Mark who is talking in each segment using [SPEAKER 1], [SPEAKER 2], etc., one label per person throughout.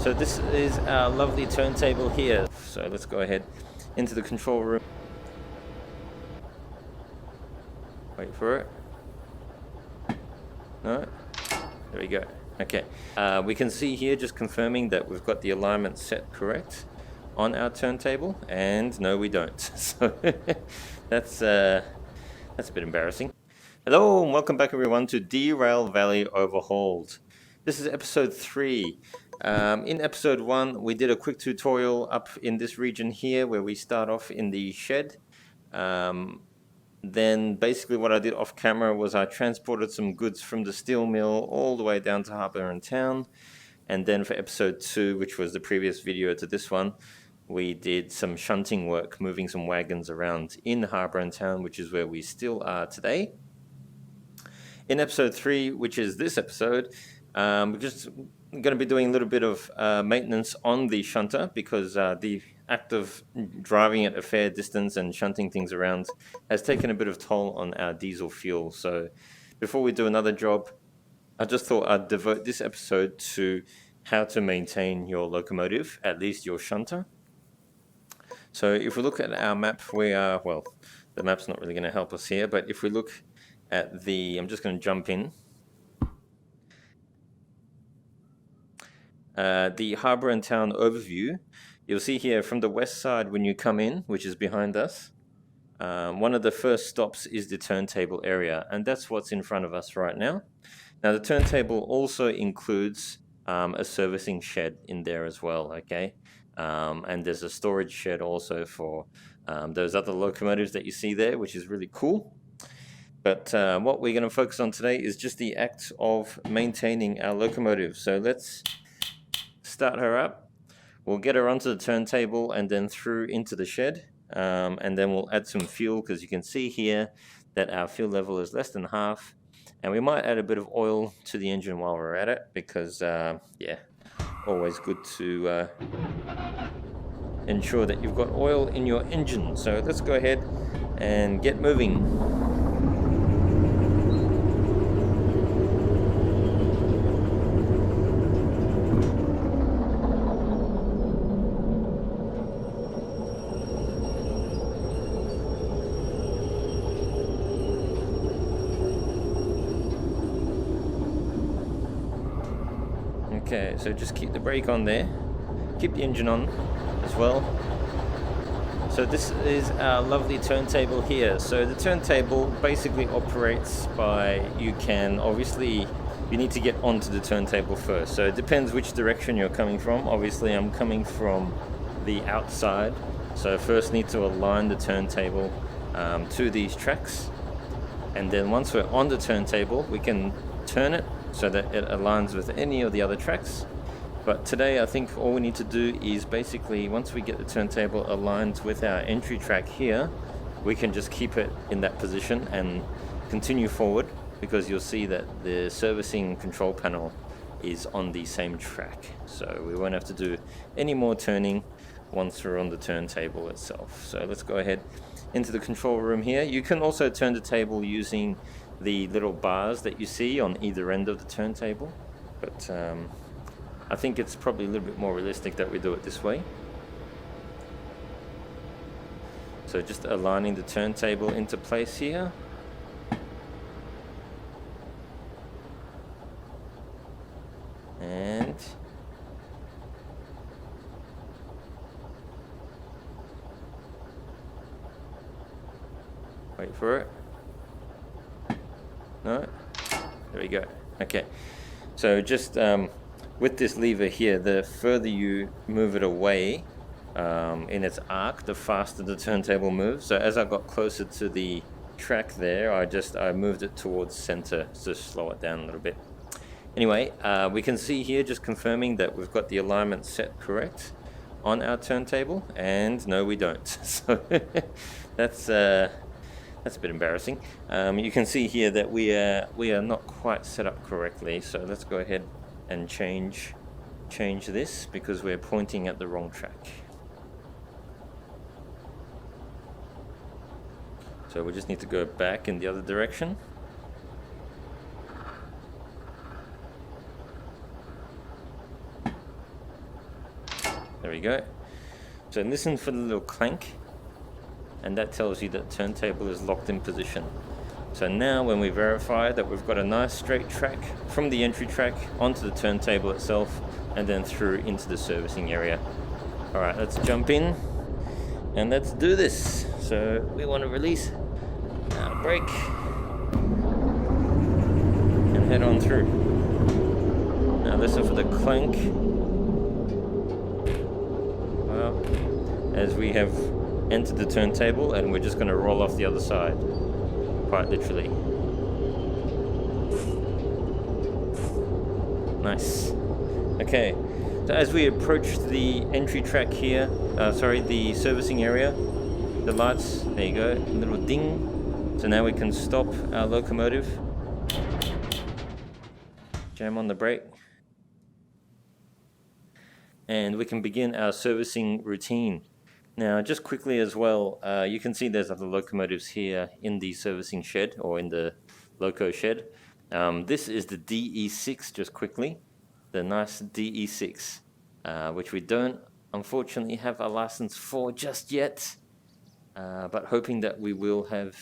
[SPEAKER 1] So this is our lovely turntable here. So let's go ahead into the control room. Wait for it. No? There we go. Okay. We can see here, just confirming that we've got the alignment set correct on our turntable, and no, we don't. So that's a bit embarrassing. Hello and welcome back everyone to Derail Valley Overhauled. This is episode 3. In episode 1 we did a quick tutorial up in this region here where we start off in the shed. Then basically what I did off camera was I transported some goods from the steel mill all the way down to Harbour and Town. And then for episode 2, which was the previous video to this one, we did some shunting work, moving some wagons around in Harbour and Town, which is where we still are today. In episode 3, which is this episode, we're just going to be doing a little bit of maintenance on the shunter, because the act of driving at a fair distance and shunting things around has taken a bit of toll on our diesel fuel. So before we do another job, I just thought I'd devote this episode to how to maintain your locomotive, at least your shunter. So if we look at our map, we are, well, the map's not really going to help us here, but if we look at the, I'm just going to jump in. The Harbour and Town overview, you'll see here from the west side when you come in, which is behind us, one of the first stops is the turntable area, and that's what's in front of us right now. Now the turntable also includes a servicing shed in there as well, okay? And there's a storage shed also for those other locomotives that you see there, which is really cool. But what we're going to focus on today is just the act of maintaining our locomotive. So let's start her up. We'll get her onto the turntable and then through into the shed, and then we'll add some fuel, because you can see here that our fuel level is less than half, and we might add a bit of oil to the engine while we're at it, because yeah, always good to ensure that you've got oil in your engine. So let's go ahead and get moving. Okay, so just keep the brake on there, keep the engine on as well. So this is our lovely turntable here. So the turntable basically operates by, you need to get onto the turntable first. So it depends which direction you're coming from. Obviously I'm coming from the outside, so first need to align the turntable to these tracks, and then once we're on the turntable we can turn it so that it aligns with any of the other tracks. But today I think all we need to do is basically, once we get the turntable aligned with our entry track here, we can just keep it in that position and continue forward, because you'll see that the servicing control panel is on the same track. So we won't have to do any more turning once we're on the turntable itself. So let's go ahead into the control room here. You can also turn the table using the little bars that you see on either end of the turntable, but I think it's probably a little bit more realistic that we do it this way. So just aligning the turntable into place here. And wait for it. No? There we go. Okay. So just with this lever here, the further you move it away in its arc, the faster the turntable moves. So as I got closer to the track there, I moved it towards center to slow it down a little bit. Anyway, we can see here, just confirming that we've got the alignment set correct on our turntable, and no, we don't. So that's a bit embarrassing. You can see here that we are not quite set up correctly. So let's go ahead and change this, because we're pointing at the wrong track. So we just need to go back in the other direction. There we go. So listen for the little clank, and that tells you that turntable is locked in position. So now when we verify that we've got a nice straight track from the entry track onto the turntable itself and then through into the servicing area. Alright, let's jump in and let's do this. So we want to release our brake and head on through. Now listen for the clank. Well, as we have entered the turntable and we're just going to roll off the other side. Quite literally. Nice. Okay, so as we approach the entry track here, the servicing area, the lights, there you go, a little ding. So now we can stop our locomotive, jam on the brake, and we can begin our servicing routine. Now, just quickly as well, you can see there's other locomotives here in the servicing shed, or in the loco shed. This is the DE6, just quickly, the nice DE6, which we don't unfortunately have a license for just yet, but hoping that we will have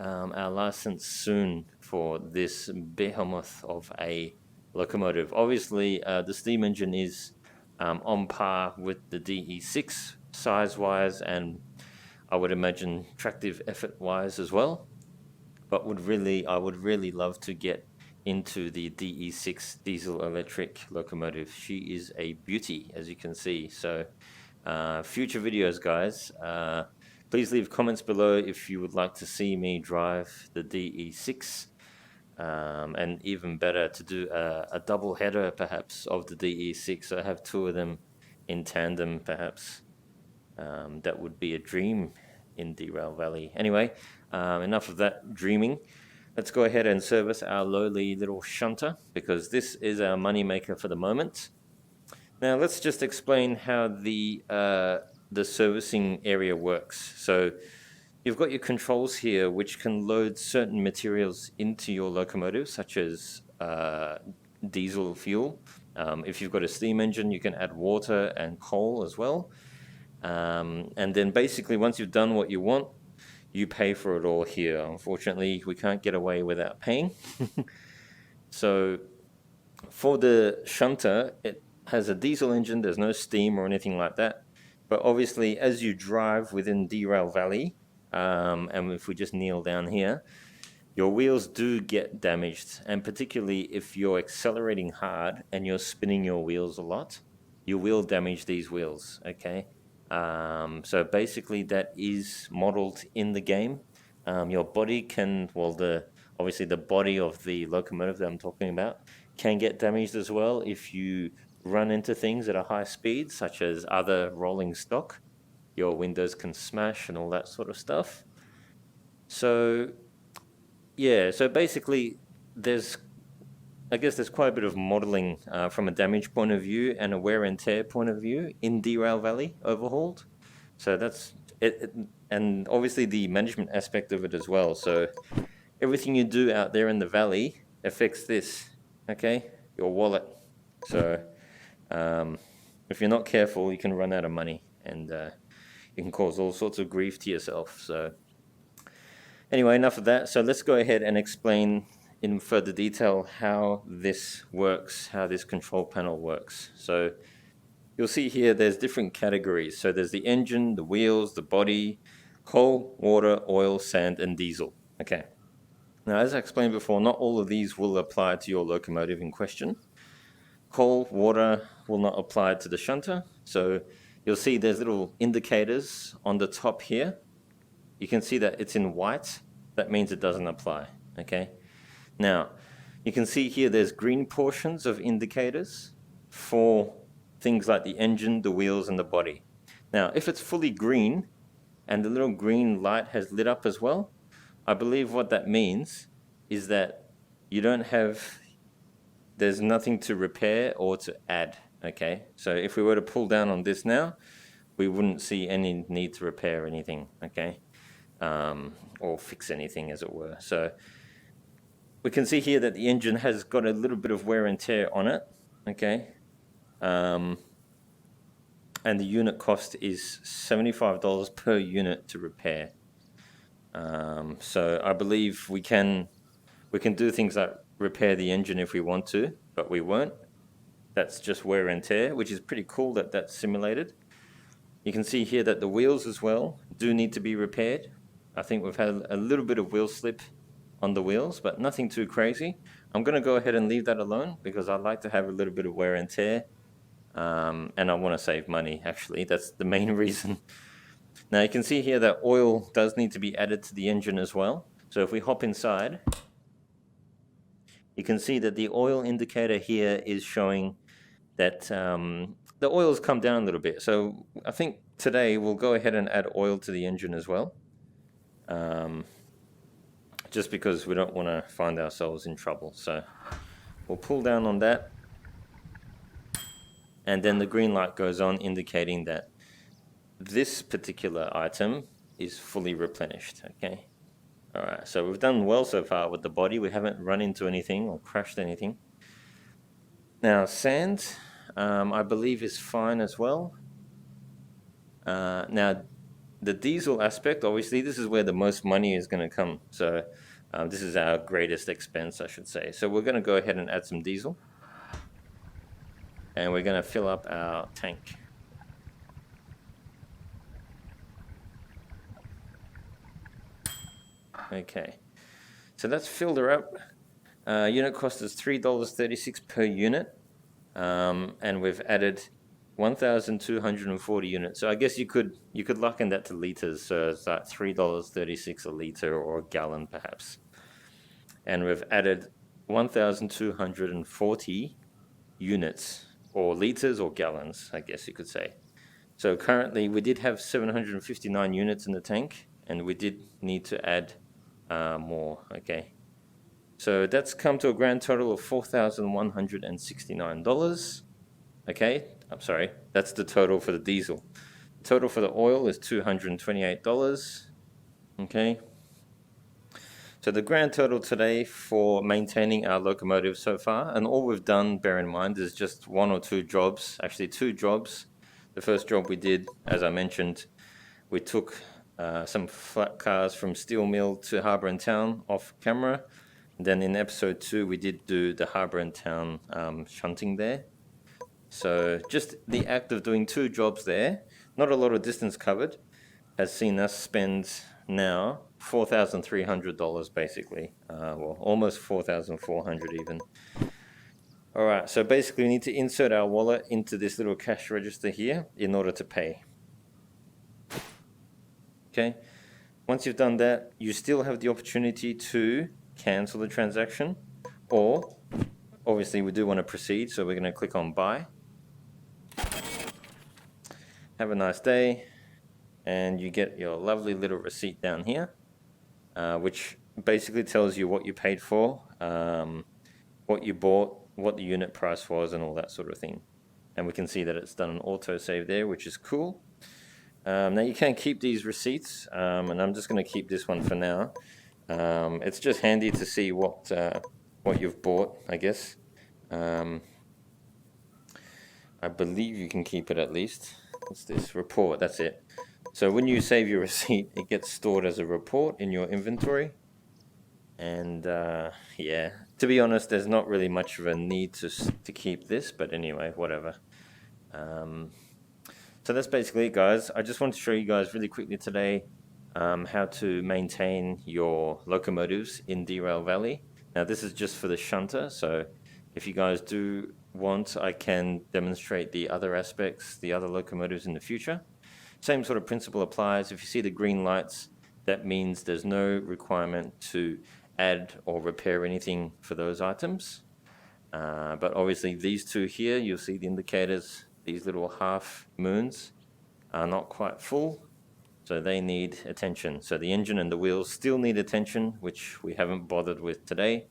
[SPEAKER 1] our license soon for this behemoth of a locomotive. Obviously, the steam engine is on par with the DE6, size-wise, and I would imagine tractive effort-wise as well. But I would really love to get into the DE6 diesel electric locomotive. She is a beauty, as you can see. So future videos, guys, please leave comments below if you would like to see me drive the DE6, and even better to do a double header perhaps of the DE6. So I have two of them in tandem perhaps. That would be a dream in Derail Valley. Anyway, enough of that dreaming. Let's go ahead and service our lowly little shunter, because this is our money maker for the moment. Now let's just explain how the servicing area works. So you've got your controls here which can load certain materials into your locomotive, such as diesel fuel. If you've got a steam engine, you can add water and coal as well. And then basically once you've done what you want, you pay for it all here. Unfortunately, we can't get away without paying. So for the shunter, it has a diesel engine. There's no steam or anything like that. But obviously, as you drive within Derail Valley, and if we just kneel down here, your wheels do get damaged. And particularly if you're accelerating hard and you're spinning your wheels a lot, you will damage these wheels, okay? So basically that is modeled in the game. Your body can, obviously the body of the locomotive that I'm talking about can get damaged as well if you run into things at a high speed, such as other rolling stock. Your windows can smash and all that sort of stuff. So yeah, so basically I guess there's quite a bit of modeling from a damage point of view and a wear and tear point of view in Derail Valley Overhauled. So that's it, and obviously the management aspect of it as well. So everything you do out there in the valley affects this, okay? Your wallet. So if you're not careful, you can run out of money, and you can cause all sorts of grief to yourself. So anyway, enough of that. So let's go ahead and explain in further detail how this works, how this control panel works. So you'll see here there's different categories. So there's the engine, the wheels, the body, coal, water, oil, sand, and diesel. Okay. Now, as I explained before, not all of these will apply to your locomotive in question. Coal, water will not apply to the shunter. So you'll see there's little indicators on the top here. You can see that it's in white. That means it doesn't apply, okay? Now, you can see here there's green portions of indicators for things like the engine, the wheels, and the body. Now, if it's fully green and the little green light has lit up as well, I believe what that means is that there's nothing to repair or to add, okay? So if we were to pull down on this now, we wouldn't see any need to repair anything, okay? Or fix anything, as it were. So we can see here that the engine has got a little bit of wear and tear on it, okay? and the unit cost is $75 per unit to repair. So I believe we can do things like repair the engine if we want to, but we won't. That's just wear and tear, which is pretty cool that that's simulated. You can see here that the wheels as well do need to be repaired. I think we've had a little bit of wheel slip on the wheels, but nothing too crazy. I'm going to go ahead and leave that alone because I like to have a little bit of wear and tear, and I want to save money, actually. That's the main reason. Now you can see here that oil does need to be added to the engine as well. So if we hop inside, you can see that the oil indicator here is showing that the oil's come down a little bit. So I think today we'll go ahead and add oil to the engine as well. Just because we don't want to find ourselves in trouble. So we'll pull down on that. And then the green light goes on indicating that this particular item is fully replenished, okay? All right, so we've done well so far with the body. We haven't run into anything or crashed anything. Now, sand, I believe is fine as well. Now, the diesel aspect, obviously, this is where the most money is going to come. So this is our greatest expense, I should say. So we're going to go ahead and add some diesel. And we're going to fill up our tank. Okay, so that's filled her up. Unit cost is $3.36 per unit, and we've added 1,240 units. So I guess you could liken that to liters. So it's like $3.36 a liter or a gallon perhaps. And we've added 1,240 units, or liters or gallons, I guess you could say. So currently we did have 759 units in the tank, and we did need to add more, okay? So that's come to a grand total of $4,169, okay? I'm sorry, that's the total for the diesel. The total for the oil is $228, okay? So the grand total today for maintaining our locomotive so far, and all we've done, bear in mind, is just one or two jobs, actually two jobs. The first job we did, as I mentioned, we took some flat cars from steel mill to harbour and town off camera. And then in episode 2 we did do the harbour and town shunting there. So just the act of doing two jobs there, not a lot of distance covered, has seen us spend now $4,300 basically, well almost $4,400 even. Alright, so basically we need to insert our wallet into this little cash register here in order to pay. Okay, once you've done that, you still have the opportunity to cancel the transaction, or obviously we do want to proceed, so we're going to click on buy. Have a nice day, and you get your lovely little receipt down here, which basically tells you what you paid for, what you bought, what the unit price was, and all that sort of thing. And we can see that it's done an autosave there, which is cool. Now you can keep these receipts, and I'm just going to keep this one for now. It's just handy to see what you've bought, I guess. I believe you can keep it at least. What's this? Report, that's it. So when you save your receipt, it gets stored as a report in your inventory. And yeah, to be honest, there's not really much of a need to keep this, but anyway, whatever. So that's basically it, guys. I just want to show you guys really quickly today how to maintain your locomotives in Derail Valley. Now this is just for the shunter, so if you guys do want, I can demonstrate the other aspects, the other locomotives in the future. Same sort of principle applies. If you see the green lights, that means there's no requirement to add or repair anything for those items. But obviously these two here, you'll see the indicators. These little half moons are not quite full, so they need attention. So the engine and the wheels still need attention, which we haven't bothered with today.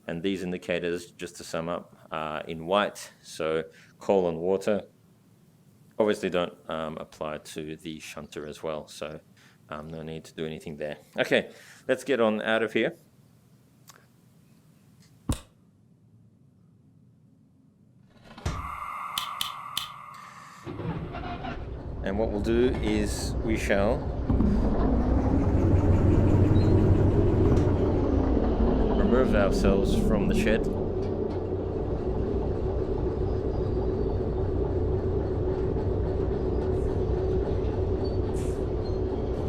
[SPEAKER 1] And these indicators, just to sum up, are in white, so coal and water. Obviously don't apply to the shunter as well, so no need to do anything there. Okay, let's get on out of here. And what we'll do is we shall remove ourselves from the shed.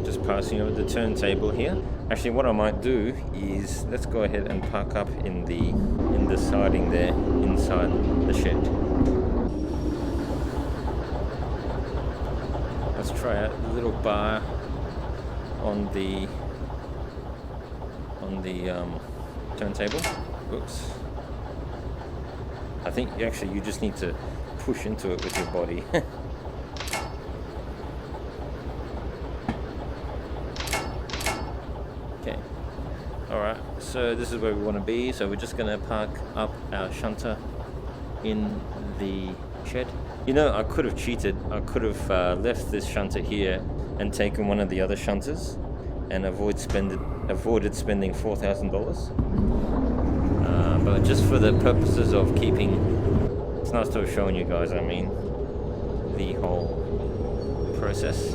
[SPEAKER 1] Just passing over the turntable here. Actually, what I might do is let's go ahead and park up in the siding there inside the shed. Let's try out the little bar on the turntable. Oops. I think actually you just need to push into it with your body. Okay. Alright, so this is where we want to be. So we're just going to park up our shunter in the shed. You know, I could have cheated. I could have left this shunter here and taken one of the other shunters and avoided spending $4,000. But just for the purposes of keeping, it's nice to have shown you guys, I mean, the whole process.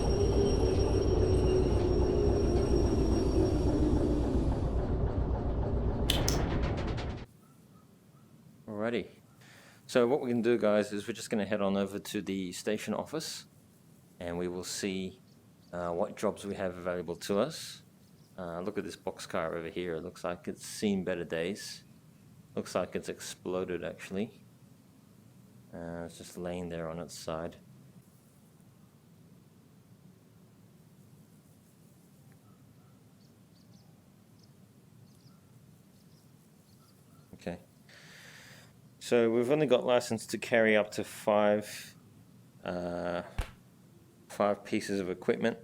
[SPEAKER 1] Alrighty. So what we're going to do, guys, is we're just going to head on over to the station office and we will see what jobs we have available to us. Look at this boxcar over here. It looks like it's seen better days. Looks like it's exploded, actually. It's just laying there on its side. Okay. So we've only got license to carry up to five pieces of equipment.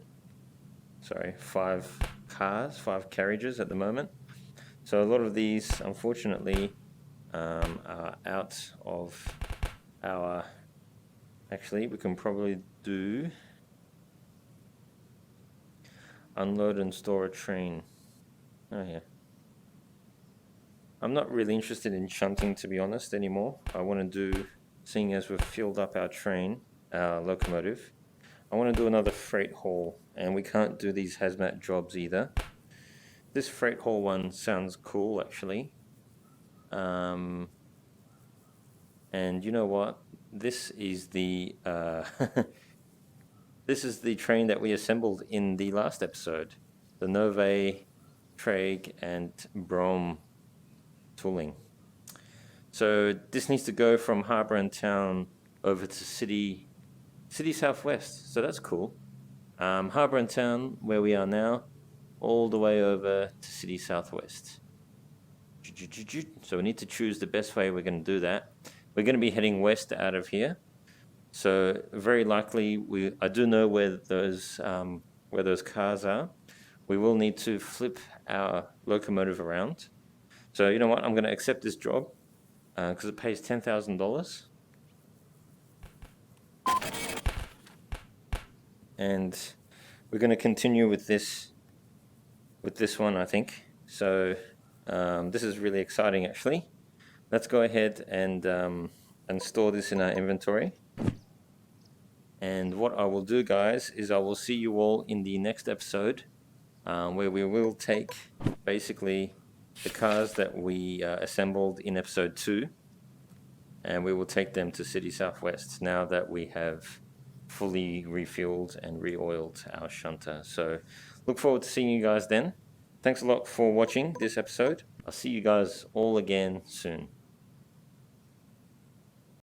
[SPEAKER 1] Sorry, 5 cars, 5 carriages at the moment. So a lot of these, unfortunately, are out of our... Actually, we can probably do unload and store a train. Oh yeah. I'm not really interested in shunting, to be honest, anymore. I want to do, seeing as we've filled up our train, our locomotive, I want to do another freight haul, and we can't do these hazmat jobs either. This freight haul one sounds cool, actually. And you know what? This is the this is the train that we assembled in the last episode. The Nove, Traeg, and Brom tooling. So this needs to go from Harbour and Town over to City Southwest. So that's cool. Harbour and Town, where we are now, all the way over to City Southwest. So we need to choose the best way we're going to do that. We're going to be heading west out of here. So very likely, I do know where those cars are. We will need to flip our locomotive around. So you know what? I'm going to accept this job because it pays $10,000. And we're going to continue with this one, I think. So this is really exciting, actually. Let's go ahead and store this in our inventory. And what I will do, guys, is I will see you all in the next episode, where we will take basically the cars that we assembled in episode 2, and we will take them to City Southwest now that we have fully refueled and re-oiled our shunter. So look forward to seeing you guys then. Thanks a lot for watching this episode. I'll see you guys all again soon.